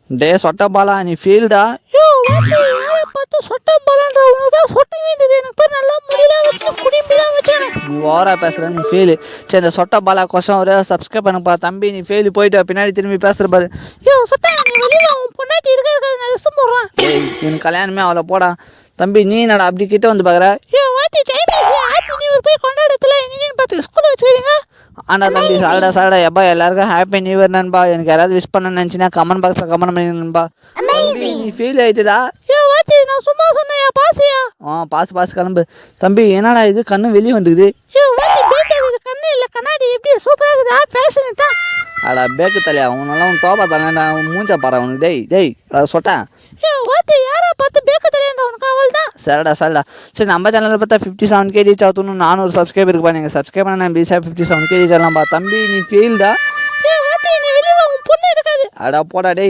டே சொட்ட பாலா நீ ஃபீல்டா? யோ வாத்தி யாரை பார்த்து சொட்ட பாலன்ற உனக்கு தான் சொட்டவே இருந்தது. எனக்கு பேர் நல்லா முடியலாம் வச்சு குடிம்பெல்லாம் வச்சுக்கிறேன். நீ ஓவரா பேசுற, நீ ஃபெயிலு. சரி இந்த சொட்ட பாலா கொசம் ஒரே சப்ஸ்கிரைப் பண்ணுப்பா தம்பி. நீ ஃபெயிலு போயிட்டு பின்னாடி திரும்பி பேசுற பாரு. யோ சொட்டா நீ வெளியில உன் பொண்டாட்டி இருக்காது நான் விஷம் போடுறேன். ஏய் எனக்கு கல்யாணமே அவ்வளோ போடா தம்பி. நீ என்னடா அப்படி கிட்ட வந்து பார்க்குற? யோ வாத்தி டைம் ஆச்சு. ஹாப்பி நியூ இயர் போய் கொண்டாடத்துல என்னன்னு பார்த்து ஸ்கூல்ல வச்சுக்கிறீங்க. ஆண்டா தம்பி சாடா எப்பா எல்லாருக்கும் ஹாப்பி நியூ இயர் நண்பா. எனக்கு யாராவது விஷ் பண்ண நினச்சினா கமெண்ட் பாக்ஸில் கமெண்ட் பண்ணி நண்பா. நீ ஃபெயில் ஆகிட்டுடா. யோ வாத்தி நான் சும்மா சொன்னேன் பாசியா. பாஸ் கிளம்பு தம்பி. என்னடா இது கண்ணு வெளியே வந்துக்குது? யோ வாத்தி பேட்டா இது கண்ணு இல்ல கண்ணாடி எப்படி சூப்பரா இருக்குதா ஃபேஷன் தான். அடா பேக்கு தலையா உன்னெல்லாம் உன் தோப்பா தலையா உன் மூஞ்சா பாரு உனக்கு. டேய் சொட்டேன். யோ வாத்தி யாரை பார்த்து பேக்கு தலையன்ற உனக்கு அவள் தான். சரிடா சரி நம்ம சேனலில் பார்த்தா 57K ரீச் ஆகணும். 400 சப்ஸ்கிரைபர் இருப்பா. நீங்கள் சப்ஸ்கிரைப் பண்ண நான் பீஸா 57K ரீச் ஆகலாம்ப்பா தம்பி. நீ ஃபெயில்டா. யோ வாத்தி நீ வெளியில உன் பொண்ணு இருக்காது. அடா போடா டேய்.